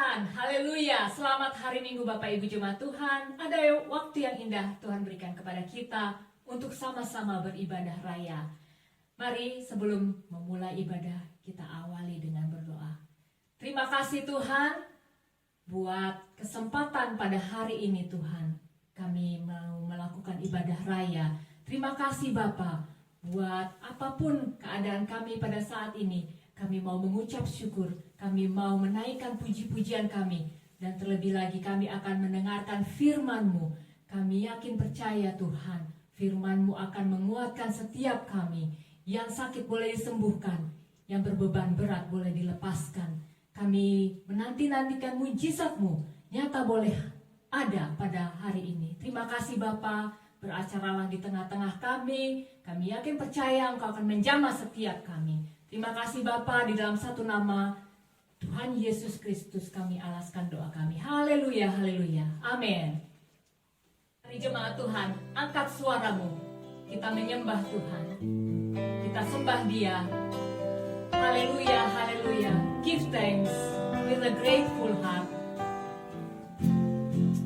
Tuhan, haleluya. Selamat hari Minggu Bapak Ibu Jemaat Tuhan. Ada waktu yang indah Tuhan berikan kepada kita untuk sama-sama beribadah raya. Mari sebelum memulai ibadah kita awali dengan berdoa. Terima kasih Tuhan buat kesempatan pada hari ini Tuhan. Kami mau melakukan ibadah raya. Terima kasih Bapa buat apapun keadaan kami pada saat ini. Kami mau mengucap syukur, kami mau menaikkan puji-pujian kami. Dan terlebih lagi kami akan mendengarkan firman-Mu. Kami yakin percaya Tuhan, firman-Mu akan menguatkan setiap kami. Yang sakit boleh disembuhkan, yang berbeban berat boleh dilepaskan. Kami menanti-nantikan mujizat-Mu, nyata boleh ada pada hari ini. Terima kasih Bapa, beracaralah di tengah-tengah kami. Kami yakin percaya Engkau akan menjamah setiap kami. Terima kasih Bapa, di dalam satu nama Tuhan Yesus Kristus kami alaskan doa kami. Haleluya, haleluya, amin. Hari jemaat Tuhan, angkat suaramu. Kita menyembah Tuhan. Kita sembah Dia. Haleluya, haleluya. Give thanks with a grateful heart.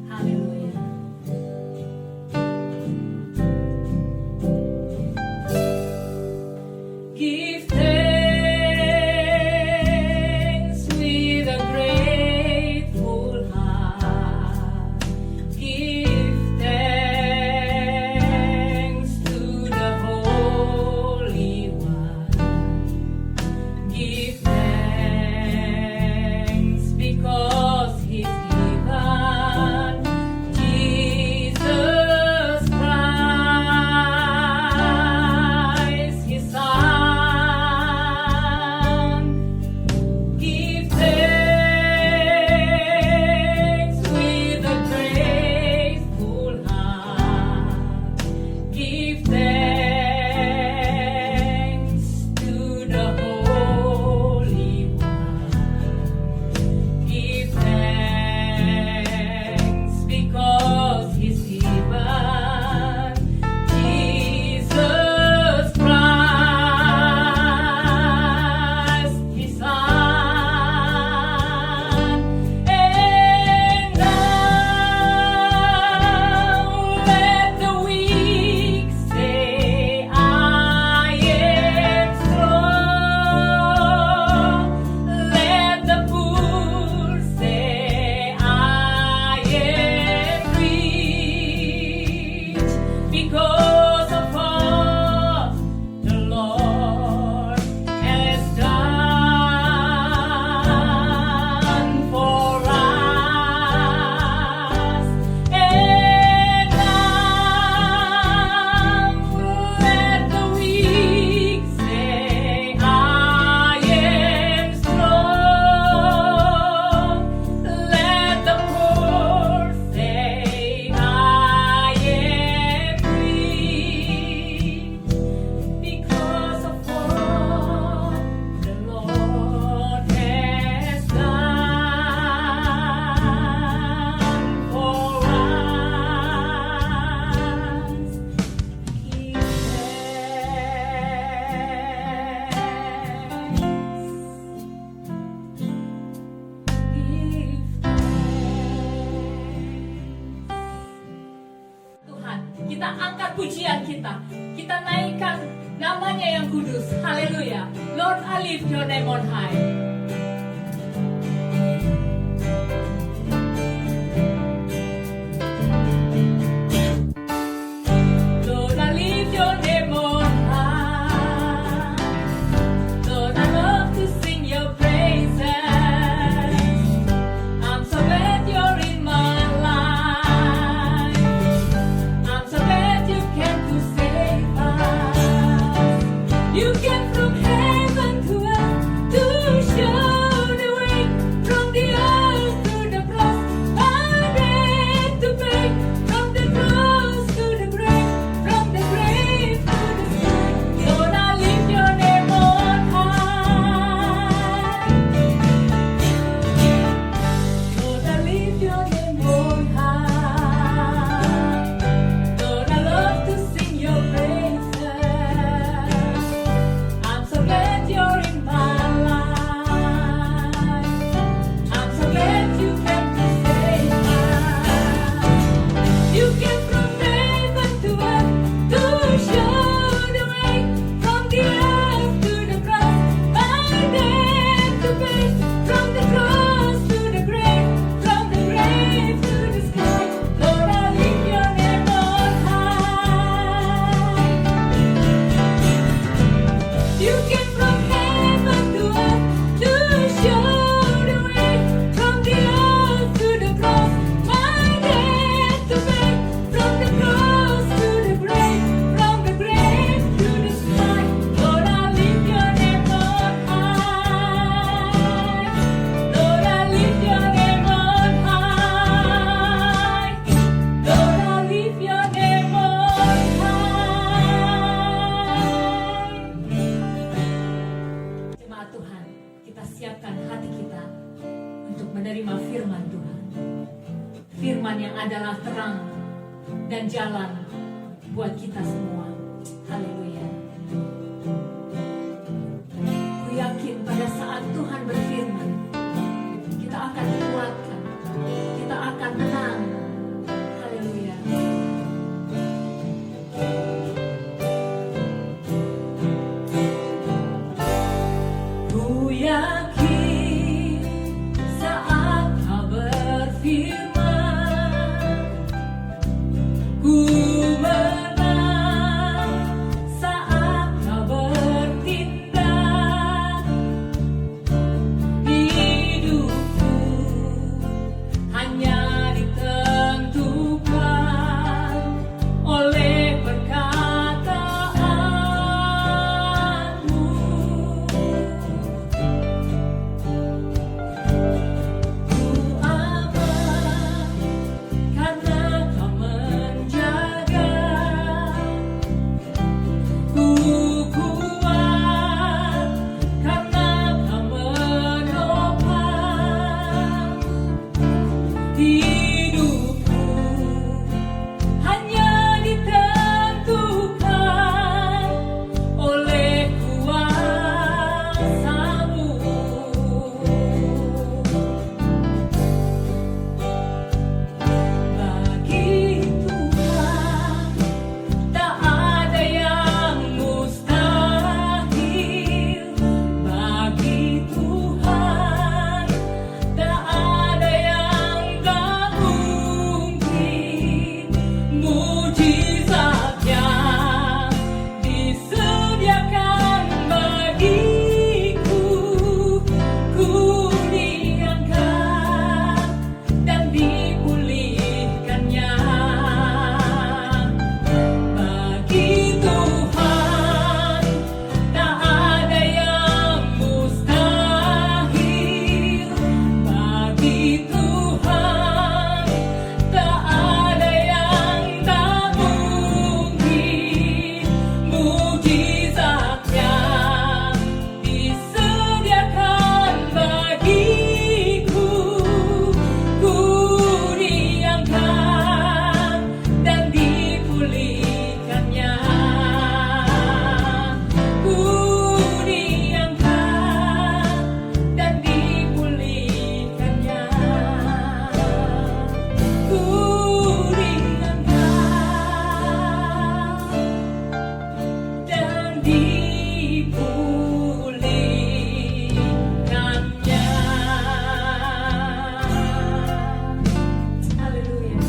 Haleluya. Give kita angkat pujian kita. Kita naikkan namanya yang kudus. Haleluya. Lord, I lift your name on high. Lord, I lift your name on high. Lord, I love to sing your praises. I'm so glad you're in my life. I'm so glad you came to save us. You came from heaven to earth to show dan jalan buat kita semua. Haleluya. Ku yakin pada saat Tuhan berfirman, kita akan dikuatkan, kita akan menang. Haleluya. Ku yakin saat Kau berfirman, ku menang saat Kau bertindak. Hidupku hanya ditentukan oleh perkataanmu. Ku aman karena Kau menjaga. Ku kuat karena Kau menopang. Hidupku hanya ditentukan oleh kuasa-Mu. Bagi Tuhan tak ada yang mustahil. Bagi Tuhan tak ada yang tak mungkin. Mujizat yang disediakan bagiku, ku diangkat dan dipulihkannya. Bagi Tuhan tak ada yang mustahil. Bagi Tuhan tak ada yang tak mungkin. Mujizat yang disediakan bagiku, ku diangkat dan dipulihkannya. Ku diangkat dan dipulihkannya. Ku diangkat dan dipulihkannya. Haleluya.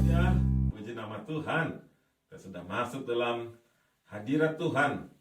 Ya, puji nama Tuhan. Kita sudah masuk dalam hadirat Tuhan.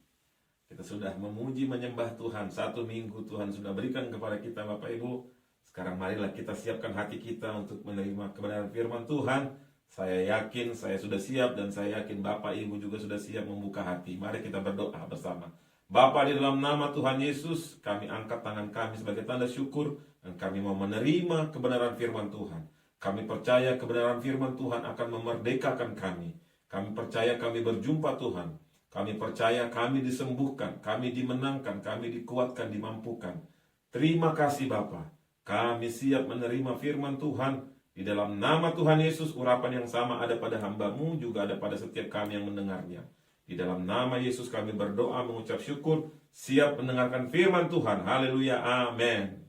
Kita sudah memuji menyembah Tuhan. 1 minggu Tuhan sudah berikan kepada kita, Bapak Ibu. Sekarang marilah kita siapkan hati kita untuk menerima kebenaran firman Tuhan. Saya yakin saya sudah siap dan saya yakin Bapak Ibu juga sudah siap membuka hati. Mari kita berdoa bersama. Bapa, di dalam nama Tuhan Yesus, kami angkat tangan kami sebagai tanda syukur dan kami mau menerima kebenaran firman Tuhan. Kami percaya kebenaran firman Tuhan akan memerdekakan kami. Kami percaya kami berjumpa Tuhan. Kami percaya kami disembuhkan, kami dimenangkan, kami dikuatkan, dimampukan. Terima kasih Bapa. Kami siap menerima firman Tuhan. Di dalam nama Tuhan Yesus, urapan yang sama ada pada hamba-Mu, juga ada pada setiap kami yang mendengarnya. Di dalam nama Yesus kami berdoa mengucap syukur, siap mendengarkan firman Tuhan. Haleluya, amin.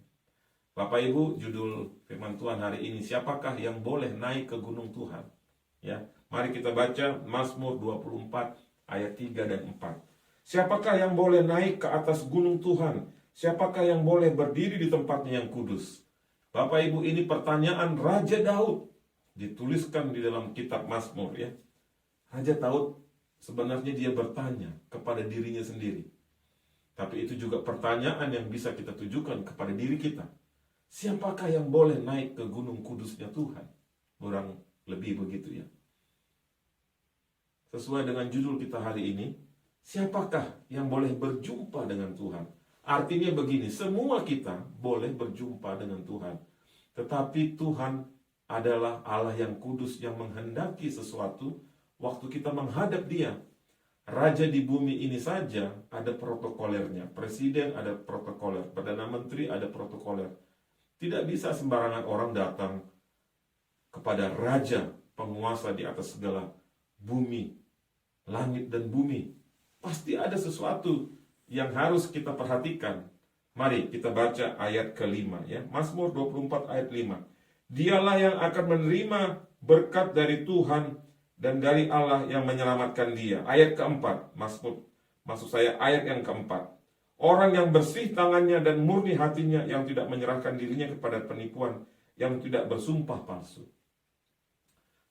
Bapak Ibu, judul firman Tuhan hari ini, siapakah yang boleh naik ke gunung Tuhan? Ya, mari kita baca Mazmur 24 ayat 3 dan 4. Siapakah yang boleh naik ke atas gunung Tuhan? Siapakah yang boleh berdiri di tempatnya yang kudus? Bapak Ibu, ini pertanyaan Raja Daud. Dituliskan di dalam kitab Mazmur ya. Raja Daud sebenarnya dia bertanya kepada dirinya sendiri. Tapi itu juga pertanyaan yang bisa kita tujukan kepada diri kita. Siapakah yang boleh naik ke gunung kudusnya Tuhan? Kurang lebih begitu ya. Sesuai dengan judul kita hari ini, siapakah yang boleh berjumpa dengan Tuhan? Artinya begini, semua kita boleh berjumpa dengan Tuhan. Tetapi Tuhan adalah Allah yang kudus yang menghendaki sesuatu waktu kita menghadap Dia. Raja di bumi ini saja ada protokolernya. Presiden ada protokoler, Perdana Menteri ada protokoler. Tidak bisa sembarangan orang datang kepada raja penguasa di atas segala bumi, langit dan bumi. Pasti ada sesuatu yang harus kita perhatikan. Mari kita baca ayat ke-5 ya. Mazmur 24 ayat 5. Dialah yang akan menerima berkat dari Tuhan dan dari Allah yang menyelamatkan dia. Ayat keempat, maksud saya ayat yang keempat. Orang yang bersih tangannya dan murni hatinya, yang tidak menyerahkan dirinya kepada penipuan, yang tidak bersumpah palsu.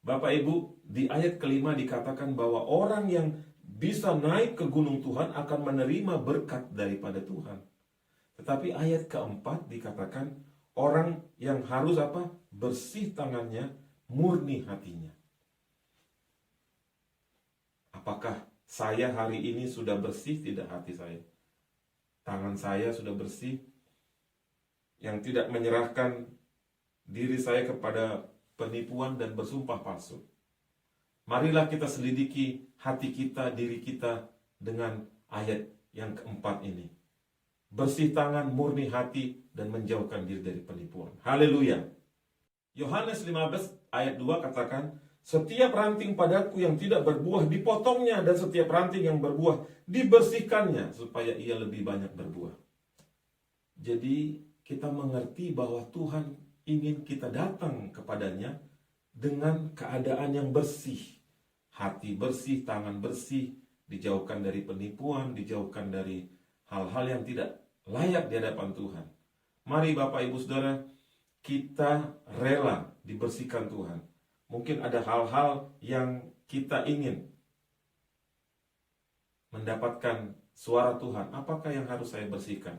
Bapak Ibu, di ayat ke-5 dikatakan bahwa orang yang bisa naik ke gunung Tuhan akan menerima berkat daripada Tuhan. Tetapi ayat keempat dikatakan orang yang harus apa? Bersih tangannya, murni hatinya. Apakah saya hari ini sudah bersih tidak hati saya? Tangan saya sudah bersih? Yang tidak menyerahkan diri saya kepada penipuan dan bersumpah palsu. Marilah kita selidiki hati kita, diri kita dengan ayat yang keempat ini. Bersih tangan, murni hati, dan menjauhkan diri dari penipuan. Haleluya. Yohanes 15 ayat 2 katakan, setiap ranting padaku yang tidak berbuah dipotongnya, dan setiap ranting yang berbuah dibersihkannya, supaya ia lebih banyak berbuah. Jadi kita mengerti bahwa Tuhan ingin kita datang kepadanya dengan keadaan yang bersih. Hati bersih, tangan bersih, dijauhkan dari penipuan, dijauhkan dari hal-hal yang tidak layak di hadapan Tuhan. Mari Bapak Ibu Saudara, kita rela dibersihkan Tuhan. Mungkin ada hal-hal yang kita ingin mendapatkan suara Tuhan. Apakah yang harus saya bersihkan?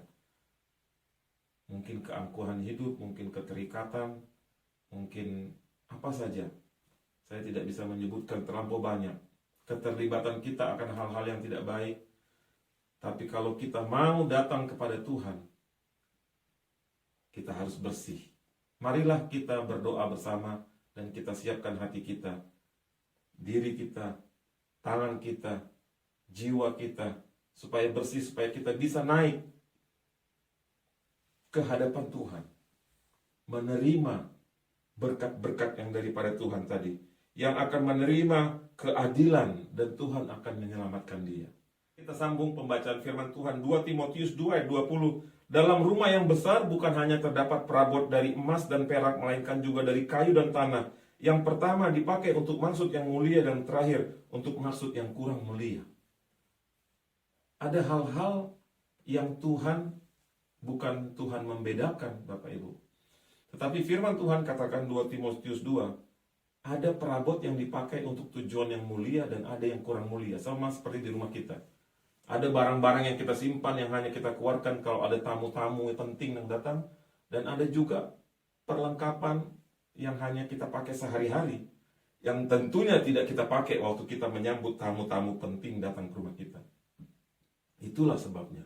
Mungkin keangkuhan hidup, mungkin keterikatan, mungkin apa saja. Saya tidak bisa menyebutkan terlampau banyak. Keterlibatan kita akan hal-hal yang tidak baik. Tapi kalau kita mau datang kepada Tuhan, kita harus bersih. Marilah kita berdoa bersama dan kita siapkan hati kita, diri kita, tangan kita, jiwa kita, supaya bersih, supaya kita bisa naik ke hadapan Tuhan, menerima berkat-berkat yang daripada Tuhan tadi, yang akan menerima keadilan dan Tuhan akan menyelamatkan dia. Kita sambung pembacaan firman Tuhan 2 Timotius 2 ayat 20. Dalam rumah yang besar bukan hanya terdapat perabot dari emas dan perak, melainkan juga dari kayu dan tanah. Yang pertama dipakai untuk maksud yang mulia, dan terakhir untuk maksud yang kurang mulia. Ada hal-hal yang Tuhan, bukan Tuhan membedakan Bapak Ibu. Tetapi firman Tuhan katakan 2 Timotius 2, ada perabot yang dipakai untuk tujuan yang mulia dan ada yang kurang mulia. Sama seperti di rumah kita. Ada barang-barang yang kita simpan yang hanya kita keluarkan kalau ada tamu-tamu yang penting yang datang. Dan ada juga perlengkapan yang hanya kita pakai sehari-hari, yang tentunya tidak kita pakai waktu kita menyambut tamu-tamu penting datang ke rumah kita. Itulah sebabnya.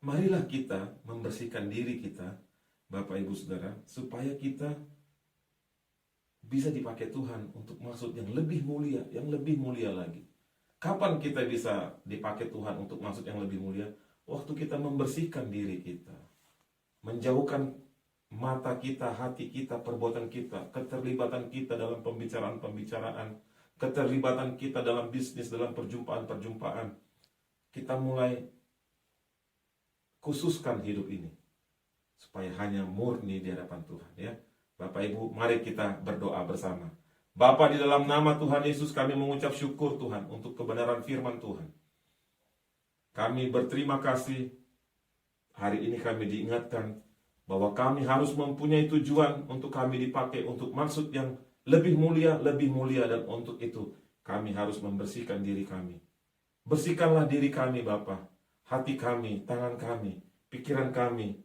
Marilah kita membersihkan diri kita, Bapak Ibu Saudara, supaya kita bisa dipakai Tuhan untuk maksud yang lebih mulia lagi. Kapan kita bisa dipakai Tuhan untuk maksud yang lebih mulia? Waktu kita membersihkan diri kita, menjauhkan mata kita, hati kita, perbuatan kita, keterlibatan kita dalam pembicaraan-pembicaraan, keterlibatan kita dalam bisnis, dalam perjumpaan-perjumpaan. Kita mulai khususkan hidup ini supaya hanya murni di hadapan Tuhan, ya. Bapak Ibu, mari kita berdoa bersama. Bapa, di dalam nama Tuhan Yesus kami mengucap syukur Tuhan untuk kebenaran firman Tuhan. Kami berterima kasih hari ini kami diingatkan bahwa kami harus mempunyai tujuan untuk kami dipakai untuk maksud yang lebih mulia, dan untuk itu kami harus membersihkan diri kami. Bersihkanlah diri kami Bapa, hati kami, tangan kami, pikiran kami,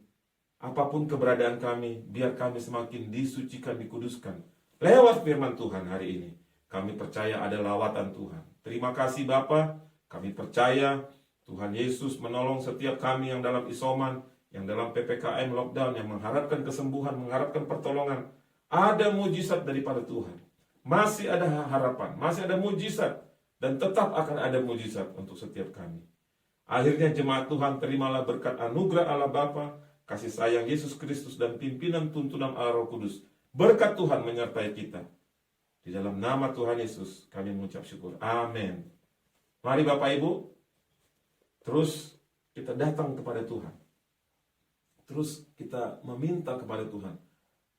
apapun keberadaan kami, biar kami semakin disucikan, dikuduskan. Lewat firman Tuhan hari ini, kami percaya ada lawatan Tuhan. Terima kasih Bapa, kami percaya Tuhan Yesus menolong setiap kami yang dalam isoman, yang dalam PPKM lockdown, yang mengharapkan kesembuhan, mengharapkan pertolongan. Ada mujizat daripada Tuhan. Masih ada harapan, masih ada mujizat, dan tetap akan ada mujizat untuk setiap kami. Akhirnya jemaat Tuhan, terimalah berkat anugerah Allah Bapa, kasih sayang Yesus Kristus, dan pimpinan tuntunan Allah Roh Kudus. Berkat Tuhan menyertai kita. Di dalam nama Tuhan Yesus kami mengucap syukur. Amin. Mari Bapak Ibu, terus kita datang kepada Tuhan. Terus kita meminta kepada Tuhan.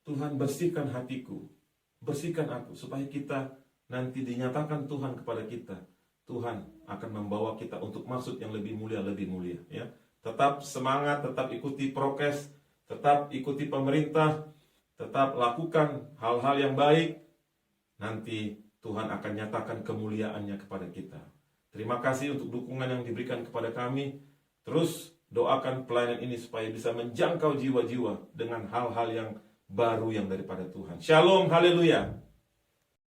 Tuhan, bersihkan hatiku, bersihkan aku, supaya kita nanti dinyatakan Tuhan kepada kita. Tuhan akan membawa kita untuk maksud yang lebih mulia, ya. Tetap semangat, tetap ikuti prokes, tetap ikuti pemerintah, tetap lakukan hal-hal yang baik. Nanti Tuhan akan nyatakan kemuliaannya kepada kita. Terima kasih untuk dukungan yang diberikan kepada kami. Terus doakan pelayanan ini supaya bisa menjangkau jiwa-jiwa dengan hal-hal yang baru yang daripada Tuhan. Shalom, haleluya.